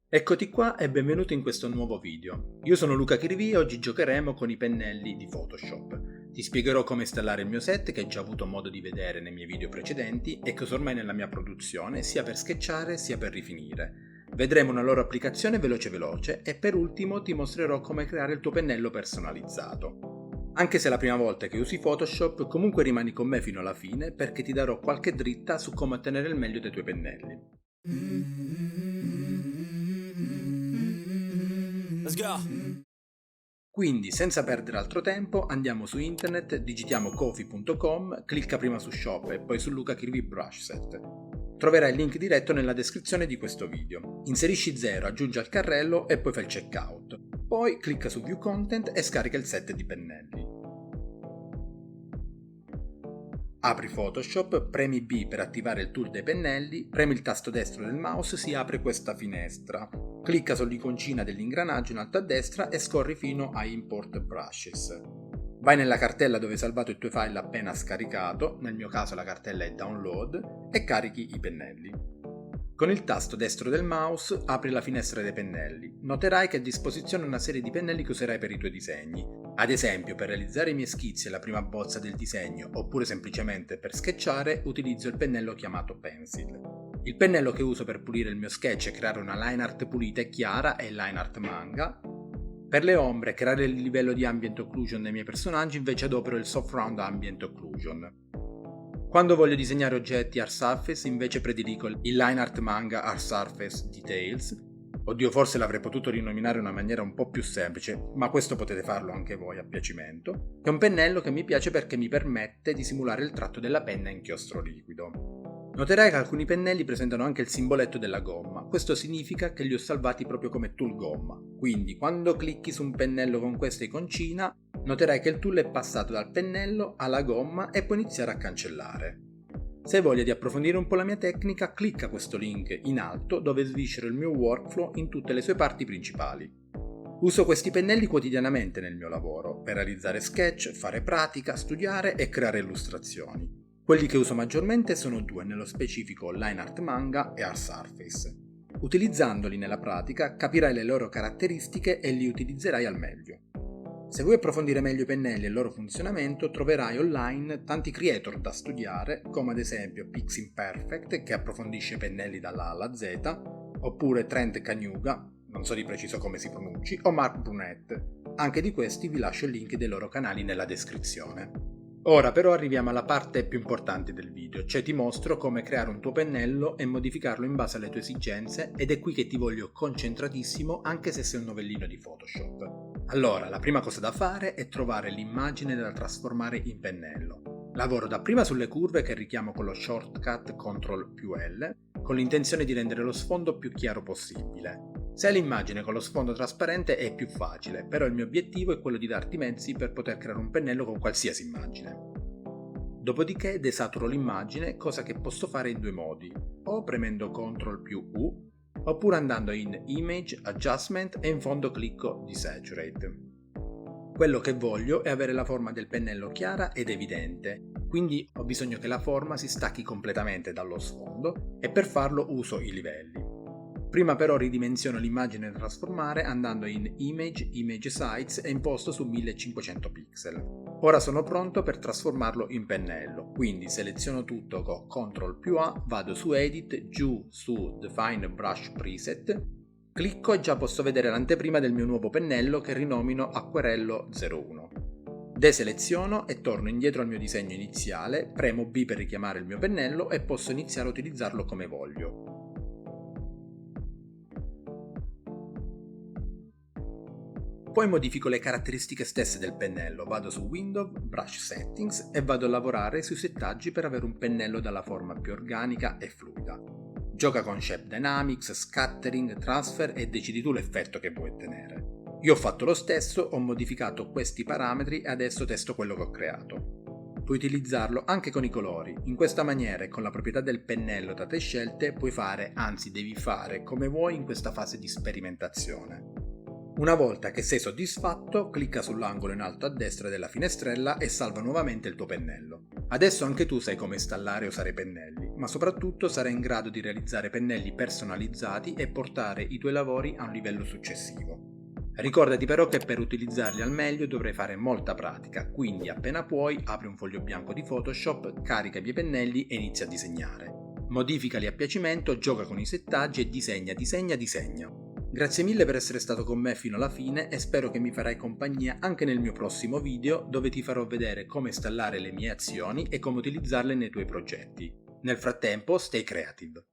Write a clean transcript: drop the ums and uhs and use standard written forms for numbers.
Eccoti qua e benvenuto in questo nuovo video. Io sono Luca Chirivì e oggi giocheremo con i pennelli di Photoshop. Ti spiegherò come installare il mio set che hai già avuto modo di vedere nei miei video precedenti e che uso ormai nella mia produzione sia per sketchare sia per rifinire. Vedremo una loro applicazione veloce e per ultimo ti mostrerò come creare il tuo pennello personalizzato. Anche se è la prima volta che usi Photoshop, comunque rimani con me fino alla fine perché ti darò qualche dritta su come ottenere il meglio dai tuoi pennelli. Let's go. Quindi, senza perdere altro tempo, andiamo su internet, digitiamo ko-fi.com, clicca prima su Shop e poi su Luca Chirivì Brush Set. Troverai il link diretto nella descrizione di questo video. Inserisci 0, aggiungi al carrello e poi fai il checkout. Poi clicca su View Content e scarica il set di pennelli. Apri Photoshop, premi B per attivare il tool dei pennelli, premi il tasto destro del mouse, si apre questa finestra. Clicca sull'iconcina dell'ingranaggio in alto a destra e scorri fino a Import Brushes. Vai nella cartella dove hai salvato i tuoi file appena scaricato, nel mio caso la cartella è Download, e carichi i pennelli. Con il tasto destro del mouse apri la finestra dei pennelli. Noterai che è a disposizione una serie di pennelli che userai per i tuoi disegni. Ad esempio, per realizzare i miei schizzi e la prima bozza del disegno, oppure semplicemente per sketchare, utilizzo il pennello chiamato Pencil. Il pennello che uso per pulire il mio sketch e creare una line art pulita e chiara è il Line Art Manga. Per le ombre, creare il livello di Ambient Occlusion dei miei personaggi, invece adopero il Soft Round Ambient Occlusion. Quando voglio disegnare oggetti Art Surface, invece prediligo il Line Art Manga Art Surface Details. Oddio, forse l'avrei potuto rinominare in una maniera un po' più semplice, ma questo potete farlo anche voi a piacimento. È un pennello che mi piace perché mi permette di simulare il tratto della penna a inchiostro liquido. Noterai che alcuni pennelli presentano anche il simboletto della gomma, questo significa che li ho salvati proprio come tool gomma, quindi quando clicchi su un pennello con questa iconcina, noterai che il tool è passato dal pennello alla gomma e puoi iniziare a cancellare. Se hai voglia di approfondire un po' la mia tecnica, clicca questo link in alto dove sviscero il mio workflow in tutte le sue parti principali. Uso questi pennelli quotidianamente nel mio lavoro, per realizzare sketch, fare pratica, studiare e creare illustrazioni. Quelli che uso maggiormente sono due, nello specifico Line Art Manga e Art Surface. Utilizzandoli nella pratica capirai le loro caratteristiche e li utilizzerai al meglio. Se vuoi approfondire meglio i pennelli e il loro funzionamento, troverai online tanti creator da studiare, come ad esempio Piximperfect, che approfondisce i pennelli dalla A alla Z, oppure Trent Canuga, non so di preciso come si pronunci, o Mark Brunette. Anche di questi vi lascio il link dei loro canali nella descrizione. Ora però arriviamo alla parte più importante del video, cioè ti mostro come creare un tuo pennello e modificarlo in base alle tue esigenze, ed è qui che ti voglio concentratissimo anche se sei un novellino di Photoshop. Allora, la prima cosa da fare è trovare l'immagine da trasformare in pennello. Lavoro dapprima sulle curve che richiamo con lo shortcut CTRL+L, con l'intenzione di rendere lo sfondo più chiaro possibile. Se hai l'immagine con lo sfondo trasparente è più facile, però il mio obiettivo è quello di darti i mezzi per poter creare un pennello con qualsiasi immagine. Dopodiché desaturo l'immagine, cosa che posso fare in due modi, o premendo CTRL+U, oppure andando in Image, Adjustment e in fondo clicco Desaturate. Quello che voglio è avere la forma del pennello chiara ed evidente, quindi ho bisogno che la forma si stacchi completamente dallo sfondo e per farlo uso i livelli. Prima però ridimensiono l'immagine da trasformare andando in Image, Image Size e imposto su 1500 pixel. Ora sono pronto per trasformarlo in pennello, quindi seleziono tutto con CTRL+A, vado su Edit, giù su Define Brush Preset, clicco e già posso vedere l'anteprima del mio nuovo pennello che rinomino Acquerello 01. Deseleziono e torno indietro al mio disegno iniziale, premo B per richiamare il mio pennello e posso iniziare a utilizzarlo come voglio. Poi modifico le caratteristiche stesse del pennello, vado su Window, Brush Settings e vado a lavorare sui settaggi per avere un pennello dalla forma più organica e fluida. Gioca con Shape Dynamics, Scattering, Transfer e decidi tu l'effetto che vuoi ottenere. Io ho fatto lo stesso, ho modificato questi parametri e adesso testo quello che ho creato. Puoi utilizzarlo anche con i colori, in questa maniera e con la proprietà del pennello da te scelte puoi fare, anzi devi fare come vuoi in questa fase di sperimentazione. Una volta che sei soddisfatto, clicca sull'angolo in alto a destra della finestrella e salva nuovamente il tuo pennello. Adesso anche tu sai come installare e usare i pennelli. ma soprattutto sarai in grado di realizzare pennelli personalizzati e portare i tuoi lavori a un livello successivo. Ricordati però che per utilizzarli al meglio dovrai fare molta pratica, quindi appena puoi apri un foglio bianco di Photoshop, carica i miei pennelli e inizia a disegnare. Modificali a piacimento, gioca con i settaggi e disegna. Grazie mille per essere stato con me fino alla fine e spero che mi farai compagnia anche nel mio prossimo video dove ti farò vedere come installare le mie azioni e come utilizzarle nei tuoi progetti. Nel frattempo, stay creative!